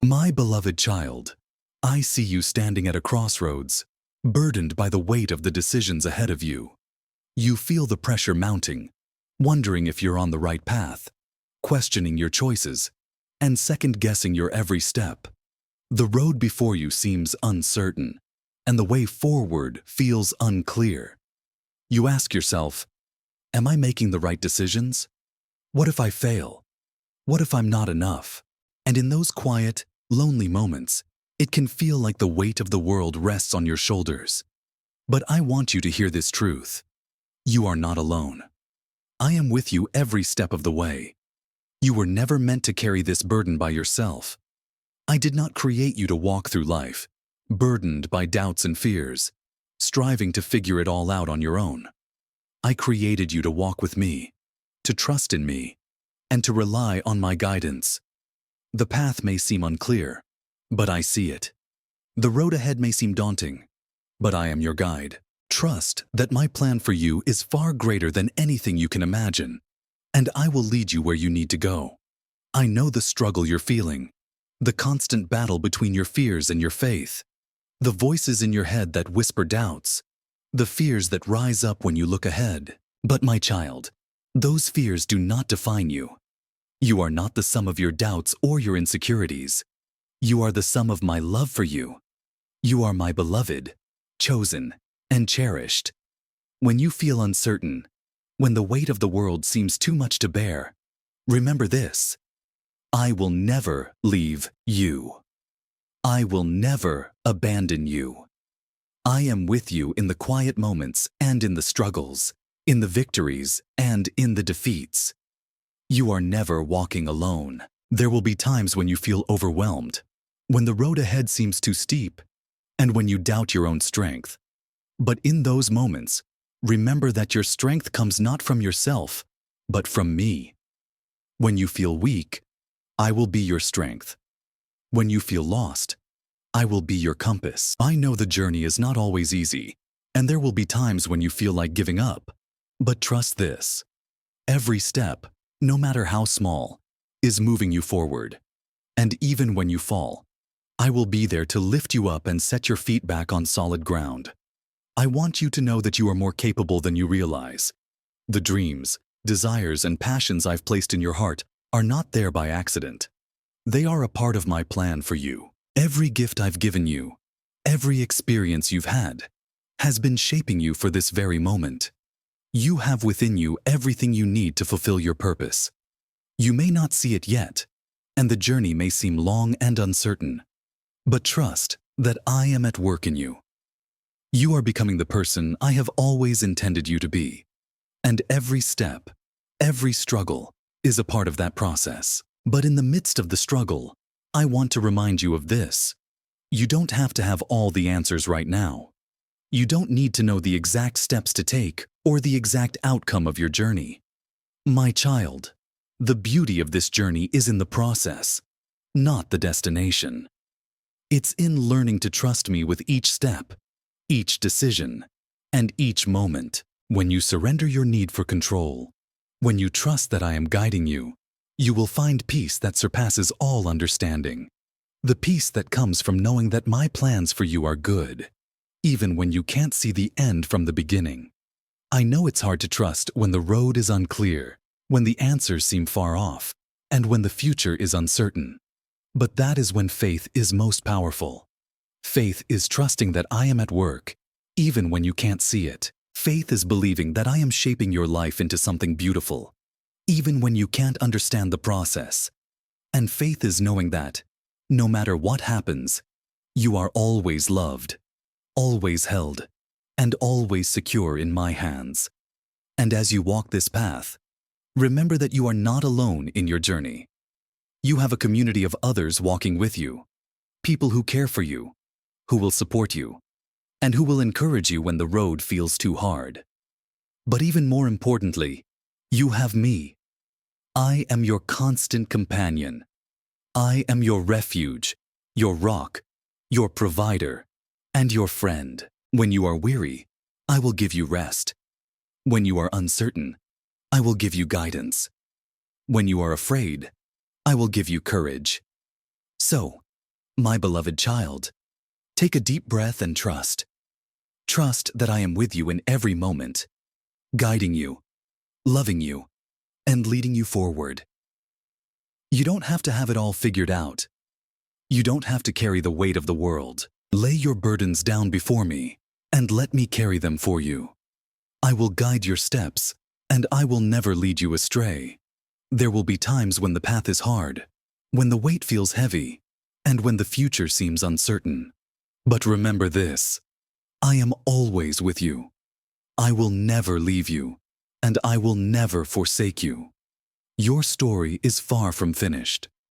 My beloved child, I see you standing at a crossroads, burdened by the weight of the decisions ahead of you. You feel the pressure mounting, wondering if you're on the right path, questioning your choices, and second-guessing your every step. The road before you seems uncertain, and the way forward feels unclear. You ask yourself, am I making the right decisions? What if I fail? What if I'm not enough? And in those quiet, lonely moments, it can feel like the weight of the world rests on your shoulders. But I want you to hear this truth. You are not alone. I am with you every step of the way. You were never meant to carry this burden by yourself. I did not create you to walk through life, burdened by doubts and fears, striving to figure it all out on your own. I created you to walk with me, to trust in me, and to rely on my guidance. The path may seem unclear, but I see it. The road ahead may seem daunting, but I am your guide. Trust that my plan for you is far greater than anything you can imagine, and I will lead you where you need to go. I know the struggle you're feeling, the constant battle between your fears and your faith, the voices in your head that whisper doubts, the fears that rise up when you look ahead. But my child, those fears do not define you. You are not the sum of your doubts or your insecurities. You are the sum of my love for you. You are my beloved, chosen, and cherished. When you feel uncertain, when the weight of the world seems too much to bear, remember this: I will never leave you. I will never abandon you. I am with you in the quiet moments and in the struggles, in the victories and in the defeats. You are never walking alone. There will be times when you feel overwhelmed, when the road ahead seems too steep, and when you doubt your own strength. But in those moments, remember that your strength comes not from yourself, but from me. When you feel weak, I will be your strength. When you feel lost, I will be your compass. I know the journey is not always easy, and there will be times when you feel like giving up. But trust this: every step, no matter how small, is moving you forward. And even when you fall, I will be there to lift you up and set your feet back on solid ground. I want you to know that you are more capable than you realize. The dreams, desires, and passions I've placed in your heart are not there by accident. They are a part of my plan for you. Every gift I've given you, every experience you've had, has been shaping you for this very moment. You have within you everything you need to fulfill your purpose. You may not see it yet, and the journey may seem long and uncertain, but trust that I am at work in you. You are becoming the person I have always intended you to be, and every step, every struggle is a part of that process. But in the midst of the struggle, I want to remind you of this: you don't have to have all the answers right now. You don't need to know the exact steps to take or the exact outcome of your journey. My child, the beauty of this journey is in the process, not the destination. It's in learning to trust me with each step, each decision, and each moment. When you surrender your need for control, when you trust that I am guiding you, you will find peace that surpasses all understanding. The peace that comes from knowing that my plans for you are good, even when you can't see the end from the beginning. I know it's hard to trust when the road is unclear, when the answers seem far off, and when the future is uncertain. But that is when faith is most powerful. Faith is trusting that I am at work, even when you can't see it. Faith is believing that I am shaping your life into something beautiful, even when you can't understand the process. And faith is knowing that, no matter what happens, you are always loved, always held, and always secure in my hands. And as you walk this path, remember that you are not alone in your journey. You have a community of others walking with you, people who care for you, who will support you, and who will encourage you when the road feels too hard. But even more importantly, you have me. I am your constant companion. I am your refuge, your rock, your provider, and your friend. When you are weary, I will give you rest. When you are uncertain, I will give you guidance. When you are afraid, I will give you courage. So, My beloved child, take a deep breath and trust. Trust that I am with you in every moment, guiding you, loving you, and leading you forward. You don't have to have it all figured out. You don't have to carry the weight of the world. Lay your burdens down before me, and let me carry them for you. I will guide your steps, and I will never lead you astray. There will be times when the path is hard, when the weight feels heavy, and when the future seems uncertain. But remember this: I am always with you. I will never leave you, and I will never forsake you. Your story is far from finished.